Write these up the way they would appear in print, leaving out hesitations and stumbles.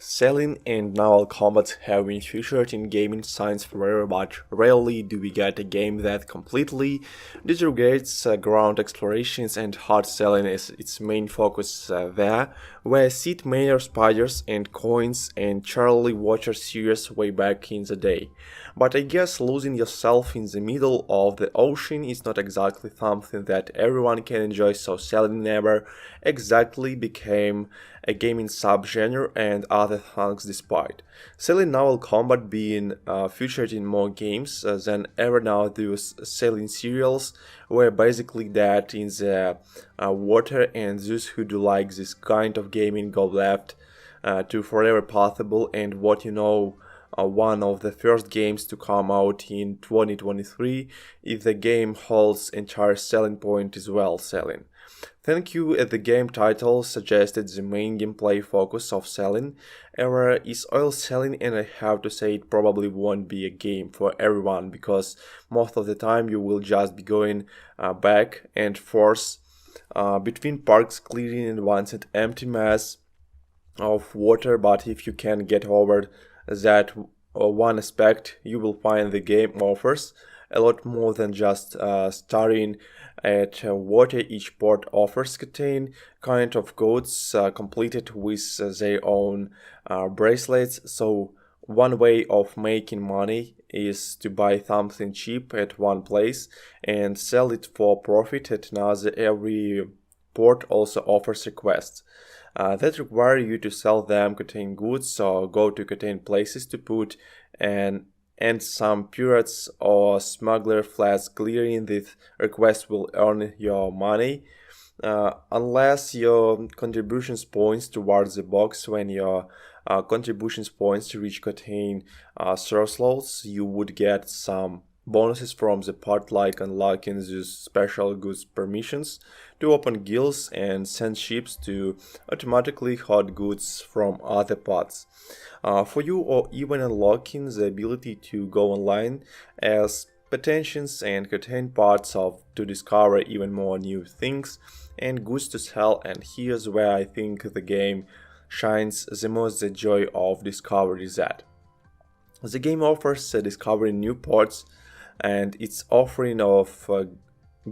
Sailing and naval combat have been featured in gaming science forever, but rarely do we get a game that completely disregards ground explorations and hard sailing as its main focus there, where Sid Meier spiders and coins and Charlie Watcher series way back in the day. But I guess losing yourself in the middle of the ocean is not exactly something that everyone can enjoy, so sailing never exactly became a gaming subgenre and other things despite. Sailing naval combat being featured in more games than ever now, those sailing serials were basically that in the water, and those who do like this kind of gaming go left to forever possible and what you know one of the first games to come out in 2023 if the game holds entire selling point as well selling. Thank you the game title suggested the main gameplay focus of selling era is oil selling, and I have to say it probably won't be a game for everyone because most of the time you will just be going back and forth between parks clearing and once an empty mass of water, but if you can get over that one aspect, you will find the game offers a lot more than just staring at water. Each port offers contain kind of goods completed with their own bracelets. So one way of making money is to buy something cheap at one place and sell it for profit at another. Every port also offers requests that require you to sell them contain goods or go to contain places to put and some pirates or smuggler flags clearing this request will earn your money unless your contributions points towards the box. When your contributions points reach contain slots, you would get some bonuses from the part like unlocking these special goods permissions to open guilds and send ships to automatically hot goods from other parts for you, or even unlocking the ability to go online as petitions and contain parts of to discover even more new things and goods to sell. And here's where I think the game shines the most: the joy of discovery is that the game offers discovering new ports, and its offering of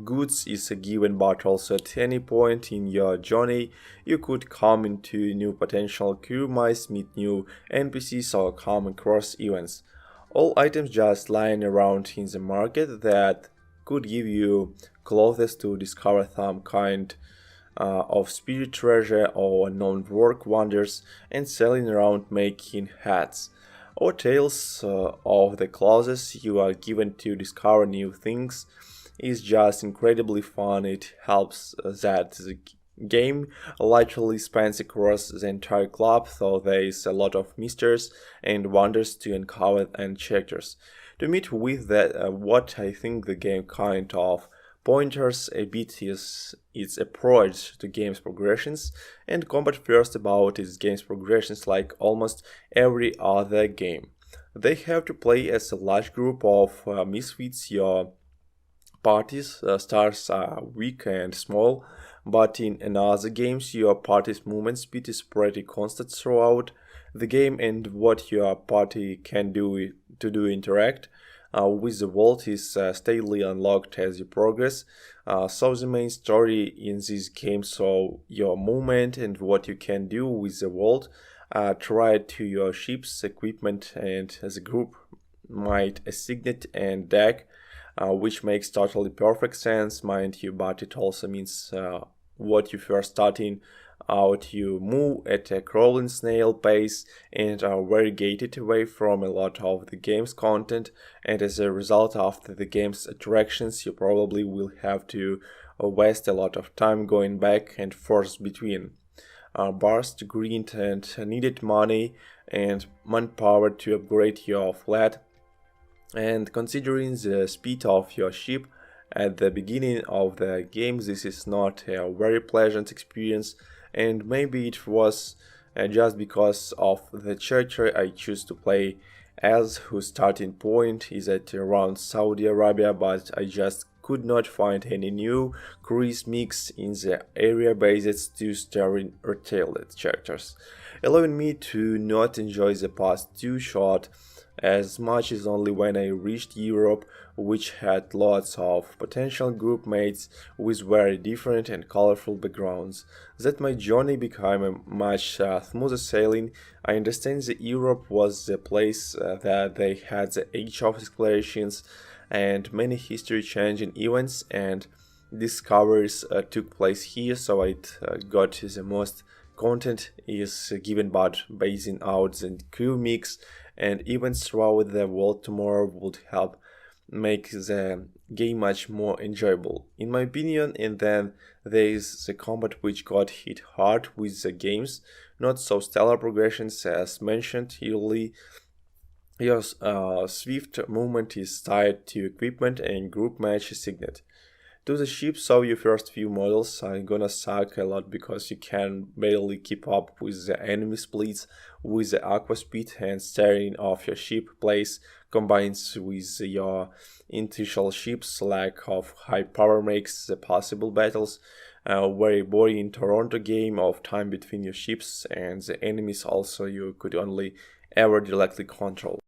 goods is a given, but also at any point in your journey you could come into new potential crew mice, meet new NPCs, or come across events. All items just lying around in the market that could give you clothes to discover some kind of spirit treasure or known work wonders, and selling around making hats or tales of the clothes you are given to discover new things is just incredibly fun. It helps that the game literally spans across the entire club, so there is a lot of mysteries and wonders to uncover and chapters. To meet with that, what I think the game kind of pointers a bit is its approach to game's progressions and combat first about its game's progressions like almost every other game. They have to play as a large group of misfits. Your parties stars are weak and small, but in another games your party's movement speed is pretty constant throughout the game, and what your party can do to do interact with the world is steadily unlocked as you progress. So the main story in this game, so your movement and what you can do with the world, try to your ship's equipment, and as a group might assign it and deck, which makes totally perfect sense, mind you, but it also means what you first starting out you move at a crawling snail pace and are very gated away from a lot of the game's content, and as a result after the game's attractions you probably will have to waste a lot of time going back and forth between bars to grind and needed money and manpower to upgrade your fleet. And considering the speed of your ship at the beginning of the game, this is not a very pleasant experience, and maybe it was just because of the character I choose to play as, whose starting point is at around Saudi Arabia, but I just could not find any new cruise mix in the area-based two-story retailed chapters, allowing me to not enjoy the past too short as much as only when I reached Europe, which had lots of potential group mates with very different and colorful backgrounds. That my journey became a much smoother sailing. I understand that Europe was the place that they had the age of explorations and many history-changing events and discoveries took place here, so it got the most content is given by basing out the crew mix and events throughout the world tomorrow would help make the game much more enjoyable, in my opinion. And then there is the combat which got hit hard with the games, not so stellar progressions as mentioned early. Your swift movement is tied to equipment and group match is signed to the ship, so your first few models are gonna suck a lot because you can barely keep up with the enemy splits with the aqua speed and steering of your ship place combines with your initial ship's lack of high power makes the possible battles very boring in Toronto game of time between your ships and the enemies also you could only ever directly control.